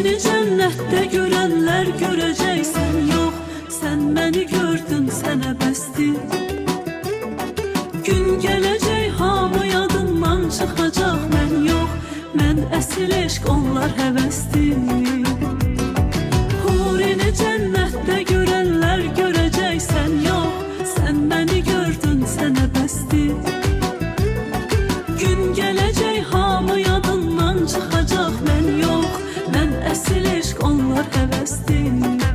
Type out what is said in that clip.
Hurini cənnətdə görənlər görəcəksən. Yox, sən məni gördün, sənə bəsdir. Gün gələcək, hamı yadından çıxacaq. Mən yox, mən əsl eşq, onlar həvəsdir. Hurini cənnətdə görənlər görəcəksən. Yox, sən məni gördün, sənə bəsdir. Gün gələcək, hamı yadından çıxacaq. Mən yox, mən əsl eşq, onlar həvəsdir.